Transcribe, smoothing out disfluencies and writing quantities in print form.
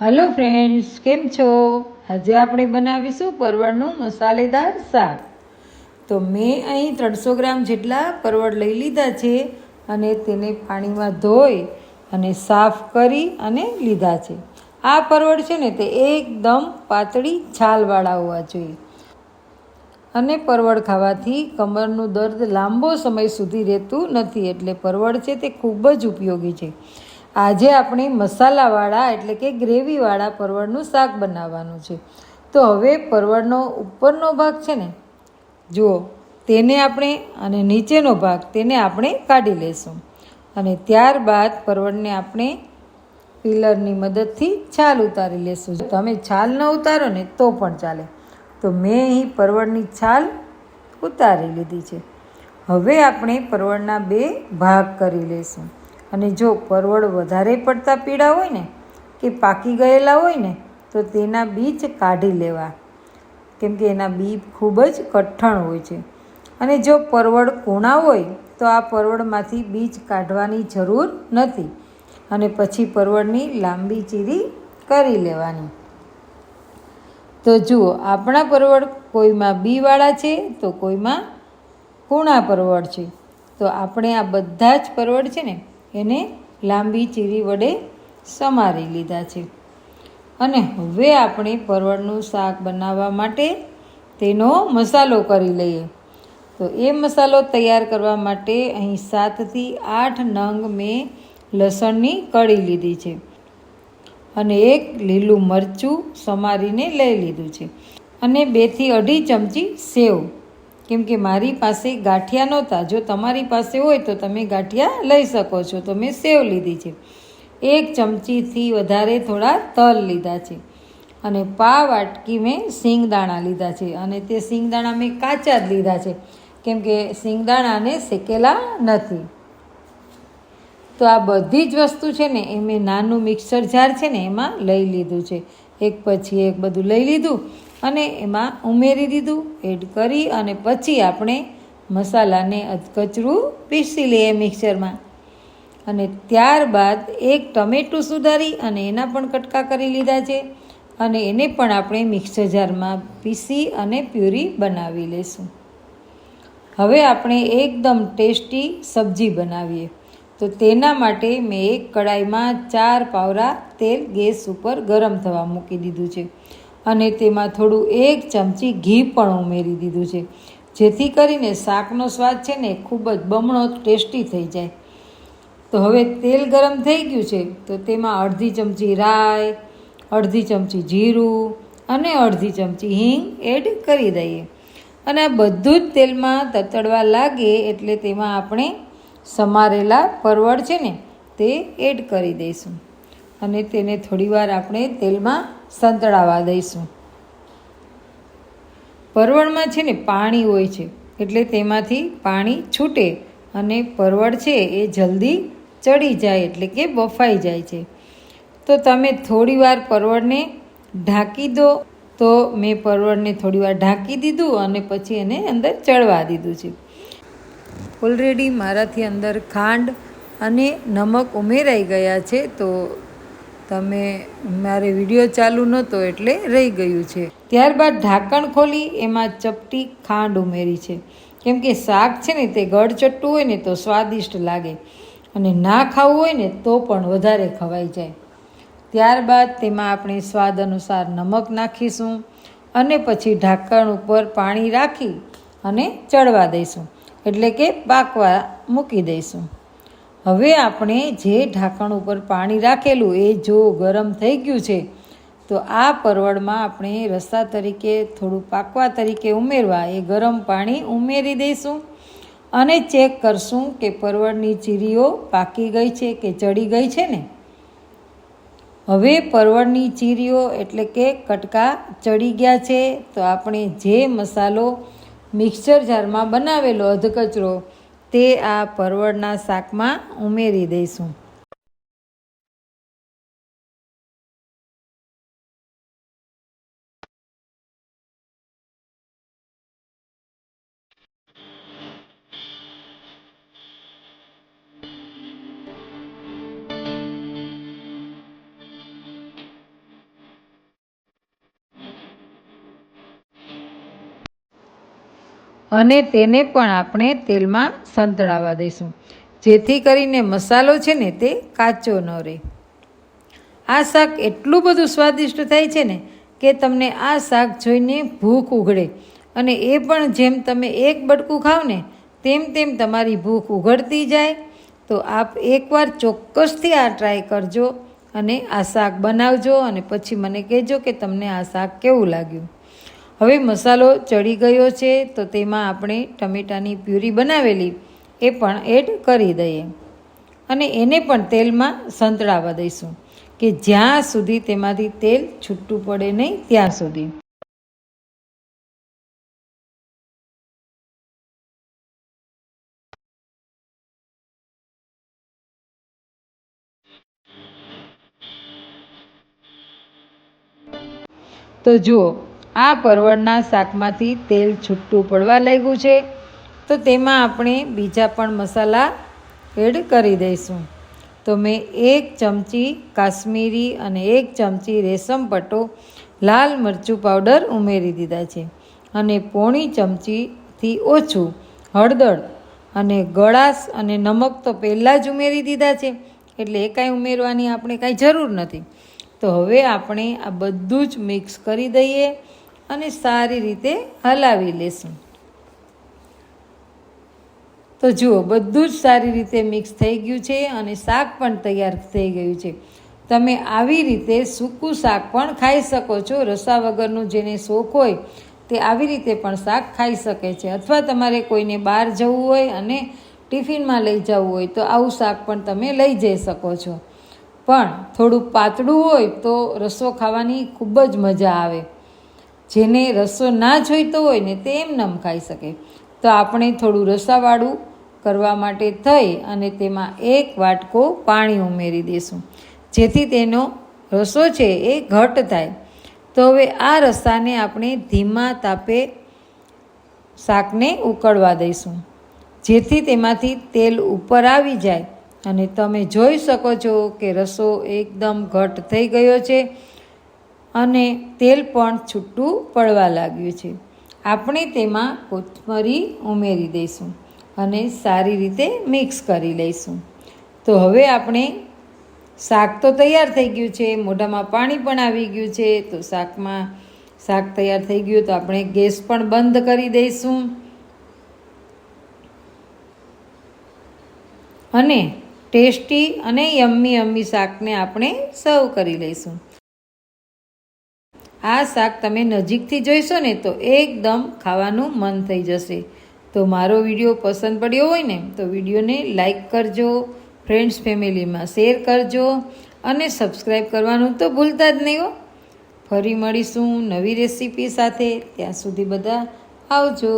Hello friends, કેમ છો? આજે આપણે બનાવીશું પરવળનું મસાલેદાર શાક. તો મેં અહીં 300 ગ્રામ જેટલા પરવળ લઈ લીધા છે અને તેને પાણીમાં ધોઈ અને સાફ કરી અને લીધા છે. આ પરવળ છે ને તે એકદમ પાતળી છાલવાળા હોવા જોઈએ. અને પરવળ ખાવાથી કમરનું દર્દ લાંબો સમય સુધી રહેતું નથી, એટલે પરવળ છે તે ખૂબ જ ઉપયોગી છે. આજે આપણે મસાલાવાળા એટલે કે ગ્રેવીવાળા પરવળનું શાક બનાવવાનું છે. તો હવે પરવળનો ઉપરનો ભાગ છે ને, જુઓ, તેને આપણે અને નીચેનો ભાગ તેને આપણે કાઢી લેશું. અને ત્યારબાદ પરવળને આપણે પિલરની મદદથી છાલ ઉતારી લેશું. તમે છાલ ન ઉતારો ને તો પણ ચાલે. તો મેં અહીં પરવળની છાલ ઉતારી લીધી છે. હવે આપણે પરવળના 2 ભાગ કરી લઈશું. અને જો પરવળ વધારે પડતા પીળા હોય ને કે પાકી ગયેલા હોય ને તો તેના બીજ કાઢી લેવા, કેમ કે એના બી ખૂબ જ કઠણ હોય છે. અને જો પરવળ કૂણા હોય તો આ પરવળમાંથી બીજ કાઢવાની જરૂર નથી. અને પછી પરવળની લાંબી ચીરી કરી લેવાની. તો જુઓ, આપણા પરવળ કોઈમાં બીવાળા છે તો કોઈમાં કૂણા પરવળ છે. તો આપણે આ બધા જ પરવળ છે ને એને લાંબી ચીરી વડે સમારી લીધા છે. અને હવે આપણે પરવળનું શાક બનાવવા માટે તેનો મસાલો કરી લઈએ. તો એ મસાલો તૈયાર કરવા માટે અહીં 7થી 8 નંગ મેં લસણની કળી લીધી છે. અને 1 લીલું મરચું સમારીને લઈ લીધું છે. અને 2થી 2.5 ચમચી સેવ, કેમ કે મારી પાસે ગાંઠિયા નહોતા. જો તમારી પાસે હોય તો તમે ગાંઠિયા લઈ શકો છો. તો મેં સેવ લીધી છે. 1 ચમચીથી વધારે થોડા તલ લીધા છે. અને પા વાટકી મેં સિંગદાણા લીધા છે. અને તે સિંગદાણા મેં કાચા જ લીધા છે, કેમ કે સિંગદાણાને શેકેલા નથી. તો આ બધી જ વસ્તુ છે ને એ મેં નાનું મિક્સર જાર છે ને એમાં લઈ લીધું છે. એક પછી એક બધું લઈ લીધું અને એમાં ઉમેરી દીધું, એડ કરી અને પછી આપણે મસાલાને અધકચરું પીસી લઈએ મિક્સરમાં. અને ત્યારબાદ 1 ટમેટું સુધારી અને એના પણ કટકા કરી લીધા છે. અને એને પણ આપણે મિક્સર જારમાં પીસી અને પ્યુરી બનાવી લઈશું. હવે આપણે એકદમ ટેસ્ટી સબ્જી બનાવીએ. તો તેના માટે મેં એક કડાઈમાં 4 પાવરા તેલ ગેસ ઉપર ગરમ થવા મૂકી દીધું છે. અને તેમાં થોડું 1 ચમચી ઘી પણ ઉમેરી દીધું છે, જેથી કરીને શાકનો સ્વાદ છે ને ખૂબ જ બમણો ટેસ્ટી થઈ જાય. તો હવે તેલ ગરમ થઈ ગયું છે તો તેમાં અડધી ચમચી રાઈ, અડધી ચમચી જીરું અને અડધી ચમચી હિંગ એડ કરી દઈએ. અને આ બધું જ તેલમાં તતડવા લાગે એટલે તેમાં આપણે સમારેલા પરવળ છે ને તે એડ કરી દઈશું. અને તેને થોડીવાર આપણે તેલમાં સંતળાવા દઈશું. પરવળમાં છે ને પાણી હોય છે, એટલે તેમાંથી પાણી છૂટે અને પરવળ છે એ જલ્દી ચડી જાય, એટલે કે બફાઈ જાય છે. તો તમે થોડીવાર પરવળને ઢાંકી દો. તો મેં પરવળને થોડીવાર ઢાંકી દીધું અને પછી એને અંદર ચડવા દીધું છે. ઓલરેડી મારાથી અંદર ખાંડ અને નમક ઉમેરાઈ ગયા છે. તો તમે મારે વિડીયો ચાલુ નહોતો એટલે રહી ગયું છે. ત્યારબાદ ઢાંકણ ખોલી એમાં ચપટી ખાંડ ઉમેરી છે, કેમ કે શાક છે ને તે ગળચટ્ટું હોય ને તો સ્વાદિષ્ટ લાગે, અને ના ખાવું હોય ને તો પણ વધારે ખવાઈ જાય. ત્યારબાદ તેમાં આપણે સ્વાદ અનુસાર નમક નાખીશું અને પછી ઢાંકણ ઉપર પાણી રાખી અને ચડવા દઈશું, એટલે કે પાકવા મૂકી દઈશું. હવે આપણે જે ઢાંકણ ઉપર પાણી રાખેલું એ જો ગરમ થઈ ગયું છે તો આ પરવળમાં આપણે રસા તરીકે થોડું પાકવા તરીકે ઉમેરવા એ ગરમ પાણી ઉમેરી દઈશું. અને ચેક કરશું કે પરવળની ચીરીઓ પાકી ગઈ છે કે ચડી ગઈ છે ને. હવે પરવળની ચીરીઓ એટલે કે કટકા ચડી ગયા છે. તો આપણે જે મસાલો મિક્સર જારમાં બનાવેલો અધકચરો તે આ પરવળના શાકમાં ઉમેરી દઈશું. અને તેને પણ આપણે તેલમાં સંતળાવા દઈશું, જેથી કરીને મસાલો છે ને તે કાચો ન રહે. આ શાક એટલું બધું સ્વાદિષ્ટ થાય છે ને કે તમને આ શાક જોઈને ભૂખ ઉઘડે, અને એ પણ જેમ તમે એક બટકું ખાવ ને તેમ તેમ તમારી ભૂખ ઉઘડતી જાય. તો આપ એકવાર ચોક્કસથી આ ટ્રાય કરજો અને આ શાક બનાવજો, અને પછી મને કહેજો કે તમને આ શાક કેવું લાગ્યું. હવે મસાલો ચડી ગયો છે તો તેમાં આપણે ટમેટાની પ્યુરી બનાવેલી એ પણ એડ કરી દઈએ, અને એને પણ તેલમાં સંતળાવા દઈશું કે જ્યાં સુધી તેમાંથી તેલ છૂટું પડે નહીં ત્યાં સુધી. તો જુઓ, આ પરવળના શાકમાંથી તેલ છૂટું પડવા લાગ્યું છે. તો તેમાં આપણે બીજા પણ મસાલા એડ કરી દઈશું. તો મેં 1 ચમચી કાશ્મીરી અને 1 ચમચી રેશમ પટ્ટો લાલ મરચું પાવડર ઉમેરી દીધા છે, અને પોણી ચમચીથી ઓછું હળદર અને ગળાશ અને નમક તો પહેલાં જ ઉમેરી દીધા છે, એટલે એ કાંઈ ઉમેરવાની આપણે કાંઈ જરૂર નથી. તો હવે આપણે આ બધું જ મિક્સ કરી દઈએ અને સારી રીતે હલાવી લેશું. તો જુઓ, બધું જ સારી રીતે મિક્સ થઈ ગયું છે અને શાક પણ તૈયાર થઈ ગયું છે. તમે આવી રીતે સૂકું શાક પણ ખાઈ શકો છો. રસા વગરનું જેને શોખ હોય તે આવી રીતે પણ શાક ખાઈ શકે છે, અથવા તમારે કોઈને બહાર જવું હોય અને ટિફિનમાં લઈ જવું હોય તો આવું શાક પણ તમે લઈ જઈ શકો છો. પણ થોડું પાતળું હોય તો રસો ખાવાની ખૂબ જ મજા આવે. જેને રસો ના જોઈતો હોય ને તે એમનેમ ખાઈ શકે. તો આપણે થોડું રસાવાળું કરવા માટે થઈ અને તેમાં 1 વાટકો પાણી ઉમેરી દઈશું, જેથી તેનો રસો છે એ ઘટ થાય. તો હવે આ રસાને આપણે ધીમા તાપે શાકને ઉકળવા દઈશું, જેથી તેમાંથી તેલ ઉપર આવી જાય. અને તમે જોઈ શકો છો કે રસો એકદમ ઘટ થઈ ગયો છે અને તેલ પણ છૂટું પડવા લાગ્યું છે. આપણે તેમાં કોથમરી ઉમેરી દઈશું અને સારી રીતે મિક્સ કરી લઈશું. તો હવે આપણે શાક તો તૈયાર થઈ ગયું છે, મોઢામાં પાણી પણ આવી ગયું છે. તો શાક તૈયાર થઈ ગયું તો આપણે ગેસ પણ બંધ કરી દઈશું અને ટેસ્ટી અને યમ્મી શાકને આપણે સર્વ કરી લઈશું. આ શાક તમે નજીકથી જોઈશો ને તો એકદમ ખાવાનું મન થઈ જશે. તો મારો વિડીયો પસંદ પડ્યો હોય ને તો વિડીયોને લાઈક કરજો, ફ્રેન્ડ્સ ફેમિલીમાં શેર કરજો અને સબસ્ક્રાઈબ કરવાનું તો ભૂલતા જ નહીં હો. ફરી મળીશું નવી રેસીપી સાથે. ત્યાં સુધી બધા આવજો.